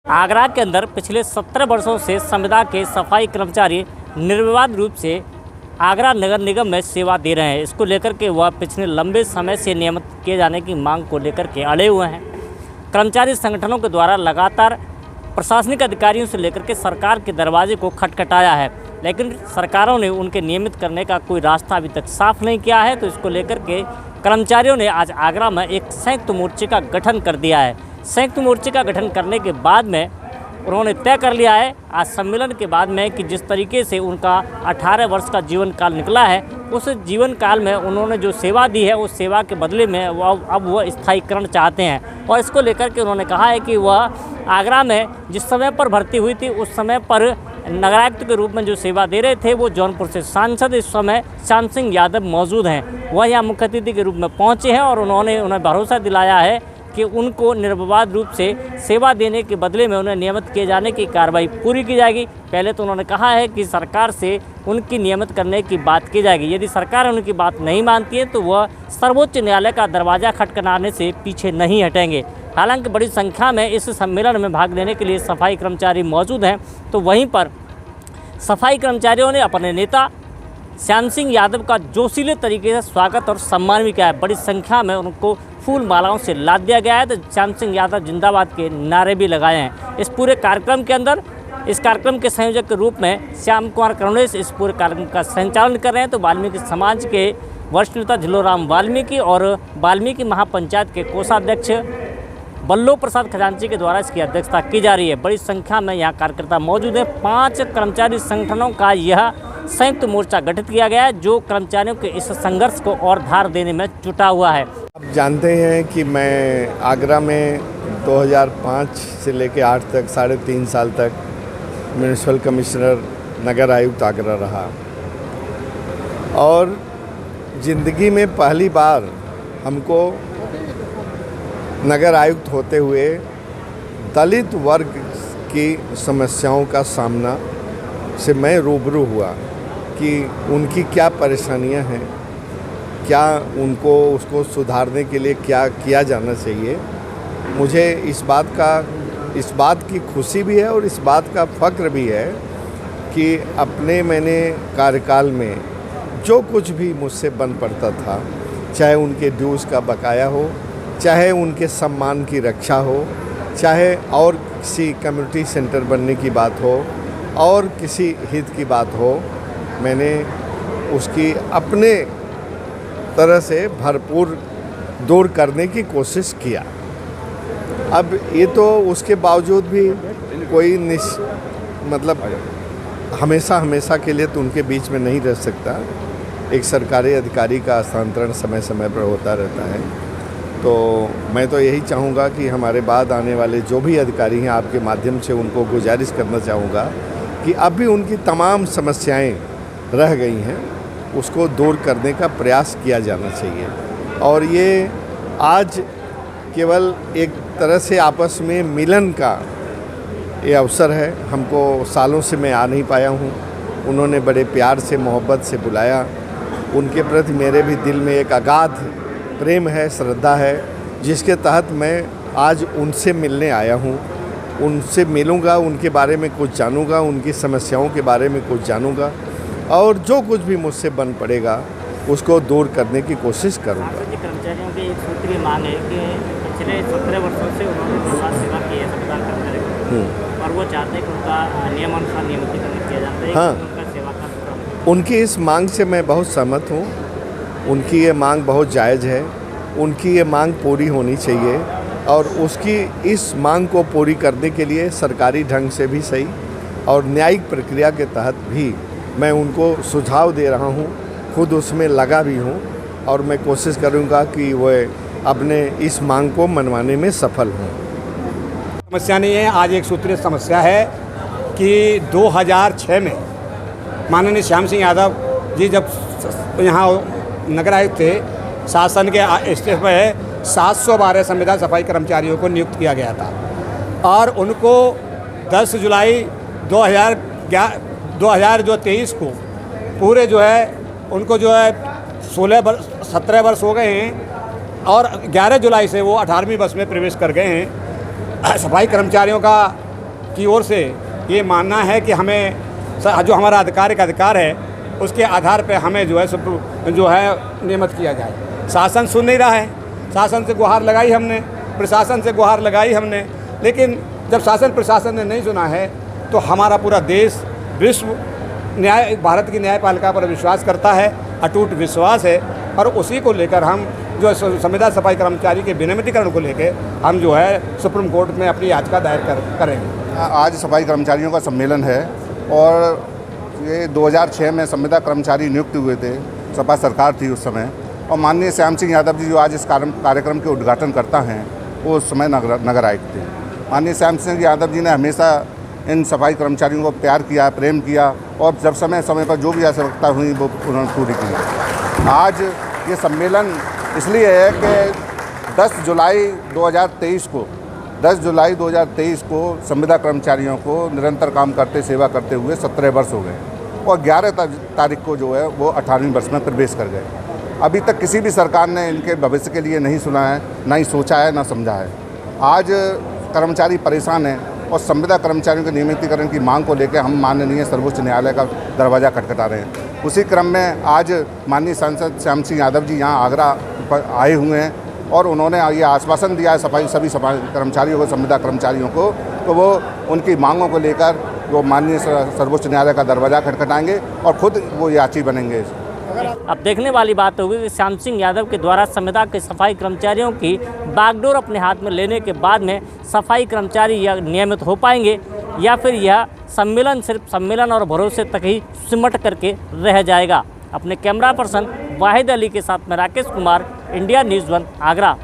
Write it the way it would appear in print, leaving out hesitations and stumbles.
आगरा के अंदर पिछले 17 वर्षों से संविदा के सफाई कर्मचारी निर्विवाद रूप से आगरा नगर निगम में सेवा दे रहे हैं। इसको लेकर के वह पिछले लंबे समय से नियमित किए जाने की मांग को लेकर के अड़े हुए हैं। कर्मचारी संगठनों के द्वारा लगातार प्रशासनिक अधिकारियों से लेकर के सरकार के दरवाजे को खटखटाया है, लेकिन सरकारों ने उनके नियमित करने का कोई रास्ता अभी तक साफ नहीं किया है। तो इसको लेकर के कर्मचारियों ने आज आगरा में एक संयुक्त मोर्चे का गठन कर दिया है। संयुक्त मोर्चे का गठन करने के बाद में उन्होंने तय कर लिया है आज सम्मेलन के बाद में कि जिस तरीके से उनका 18 वर्ष का जीवन काल निकला है, उस जीवन काल में उन्होंने जो सेवा दी है उस सेवा के बदले में अब वह स्थायीकरण चाहते हैं। और इसको लेकर के उन्होंने कहा है कि वह आगरा में जिस समय पर भर्ती हुई थी उस समय पर नगरायुक्त के रूप में जो सेवा दे रहे थे वो जौनपुर से सांसद इस समय श्याम सिंह यादव मौजूद हैं। वह यहाँ मुख्य अतिथि के रूप में पहुँचे हैं और उन्होंने उन्हें भरोसा दिलाया है कि उनको निर्विवाद रूप से सेवा देने के बदले में उन्हें नियमित किए जाने की कार्रवाई पूरी की जाएगी। पहले तो उन्होंने कहा है कि सरकार से उनकी नियमित करने की बात की जाएगी। यदि सरकार उनकी बात नहीं मानती है तो वह सर्वोच्च न्यायालय का दरवाज़ा खटखटाने से पीछे नहीं हटेंगे। हालांकि बड़ी संख्या में इस सम्मेलन में भाग लेने के लिए सफाई कर्मचारी मौजूद हैं, तो वहीं पर सफाई कर्मचारियों ने अपने नेता श्याम सिंह यादव का जोशीले तरीके से स्वागत और सम्मान भी किया है। बड़ी संख्या में उनको फूल मालाओं से लाद दिया गया है, तो श्याम सिंह यादव जिंदाबाद के नारे भी लगाए हैं। इस पूरे कार्यक्रम के अंदर इस कार्यक्रम के संयोजक के रूप में श्याम कुमार करुणेश इस पूरे कार्यक्रम का संचालन कर रहे हैं। तो वाल्मीकि समाज के वरिष्ठ नेता झिल्लोराम वाल्मीकि और वाल्मीकि महापंचायत के कोषाध्यक्ष बल्लो प्रसाद खजांची के द्वारा इसकी अध्यक्षता की जा रही है। बड़ी संख्या में यहाँ कार्यकर्ता मौजूद हैं। 5 कर्मचारी संगठनों का यह संयुक्त मोर्चा गठित किया गया है जो कर्मचारियों के इस संघर्ष को और धार देने में जुटा हुआ है। आप जानते हैं कि मैं आगरा में 2005 से लेकर 8 तक 3.5 साल तक म्यूनिसिपल कमिश्नर नगर आयुक्त आगरा रहा और ज़िंदगी में पहली बार हमको नगर आयुक्त होते हुए दलित वर्ग की समस्याओं का सामना से मैं रूबरू हुआ कि उनकी क्या परेशानियां हैं, क्या उनको उसको सुधारने के लिए क्या किया जाना चाहिए। मुझे इस बात की खुशी भी है और इस बात का फ़ख्र भी है कि मैंने कार्यकाल में जो कुछ भी मुझसे बन पड़ता था, चाहे उनके ड्यूज़ का बकाया हो, चाहे उनके सम्मान की रक्षा हो, चाहे और किसी कम्युनिटी सेंटर बनने की बात हो और किसी हित की बात हो, मैंने उसकी अपने तरह से भरपूर दूर करने की कोशिश किया। अब ये तो उसके बावजूद भी कोई हमेशा के लिए तो उनके बीच में नहीं रह सकता। एक सरकारी अधिकारी का हस्तांतरण समय समय पर होता रहता है। तो मैं तो यही चाहूँगा कि हमारे बाद आने वाले जो भी अधिकारी हैं, आपके माध्यम से उनको गुजारिश करना चाहूँगा कि अब भी उनकी तमाम समस्याएं रह गई हैं, उसको दूर करने का प्रयास किया जाना चाहिए। और ये आज केवल एक तरह से आपस में मिलन का ये अवसर है। हमको सालों से मैं आ नहीं पाया हूँ, उन्होंने बड़े प्यार से मोहब्बत से बुलाया। उनके प्रति मेरे भी दिल में एक अगाध प्रेम है, श्रद्धा है, जिसके तहत मैं आज उनसे मिलने आया हूँ। उनसे मिलूँगा, उनके बारे में कुछ जानूँगा, उनकी समस्याओं के बारे में कुछ जानूँगा और जो कुछ भी मुझसे बन पड़ेगा उसको दूर करने की कोशिश करूँगा। कर्मचारियों की एक सूत्रीय मांग है कि पिछले 17 वर्षों से उन्होंने समाज सेवा की है संविधान कर्मचारी और वो चाहते हैं कि उनका नियमानुसार नियमितीकरण किया जाता है। हाँ, उनका सेवा का उनकी इस मांग से मैं बहुत सहमत हूँ। उनकी ये मांग बहुत जायज़ है, उनकी ये मांग पूरी होनी चाहिए और उसकी इस मांग को पूरी करने के लिए सरकारी ढंग से भी सही और न्यायिक प्रक्रिया के तहत भी मैं उनको सुझाव दे रहा हूँ, खुद उसमें लगा भी हूँ और मैं कोशिश करूँगा कि वह अपने इस मांग को मनवाने में सफल हों। समस्या नहीं है, आज एक सूत्रीय समस्या है कि 2006 में माननीय श्याम सिंह यादव जी जब यहाँ नगर आयुक्त थे, शासन के स्टेज पर 712 संविदा सफाई कर्मचारियों को नियुक्त किया गया था और उनको 10 जुलाई 2023 को पूरे उनको 17 वर्ष हो गए हैं और 11 जुलाई से वो 18वीं वर्ष में प्रवेश कर गए हैं। सफाई कर्मचारियों का की ओर से ये मानना है कि हमें जो हमारा अधिकार है उसके आधार पे हमें जो है नियमित किया जाए। शासन सुन नहीं रहा है, शासन से गुहार लगाई हमने, प्रशासन से गुहार लगाई हमने, लेकिन जब शासन प्रशासन ने नहीं सुना है तो हमारा पूरा देश विश्व भारत की न्यायपालिका पर विश्वास करता है, अटूट विश्वास है, और उसी को लेकर हम जो संविदा सफाई कर्मचारी के विनियमितीकरण को लेकर हम जो है सुप्रीम कोर्ट में अपनी याचिका दायर करेंगे। आज सफाई कर्मचारियों का सम्मेलन है और ये 2006 में संविदा कर्मचारी नियुक्त हुए थे, सपा सरकार थी उस समय, और माननीय श्याम सिंह यादव जी जो आज इस कार्यक्रम के उद्घाटन करता हैं वो उस समय नगर आयुक्त थे। माननीय श्याम सिंह यादव जी ने हमेशा इन सफाई कर्मचारियों को प्यार किया, प्रेम किया, और जब समय पर जो भी आवश्यकता हुई वो उन्होंने पूरी की। आज ये सम्मेलन इसलिए है कि 10 जुलाई 2023 को संविदा कर्मचारियों को निरंतर काम करते, सेवा करते हुए 17 वर्ष हो गए, और 11 तारीख को जो है वो 18वें वर्ष में प्रवेश कर गए। अभी तक किसी भी सरकार ने इनके भविष्य के लिए नहीं सुना है, ना ही सोचा है, ना समझा है। आज कर्मचारी परेशान हैं और संविदा कर्मचारियों के नियमितीकरण की मांग को लेकर हम माननीय सर्वोच्च न्यायालय का दरवाज़ा खटखटा रहे हैं। उसी क्रम में आज माननीय सांसद श्याम सिंह यादव जी यहाँ आगरा पर आए हुए हैं और उन्होंने ये आश्वासन दिया है सभी सफाई कर्मचारियों को, संविदा कर्मचारियों को, तो वो उनकी मांगों को लेकर वो माननीय सर्वोच्च न्यायालय का दरवाज़ा खटखटाएंगे और खुद वो याची बनेंगे। अब देखने वाली बात होगी कि श्याम सिंह यादव के द्वारा संविदा के सफाई कर्मचारियों की बागडोर अपने हाथ में लेने के बाद में सफाई कर्मचारी या नियमित हो पाएंगे, या फिर यह सम्मेलन सिर्फ सम्मेलन और भरोसे तक ही सिमट करके रह जाएगा। अपने कैमरा पर्सन वाहिद अली के साथ में राकेश कुमार, इंडिया न्यूज़ 1 आगरा।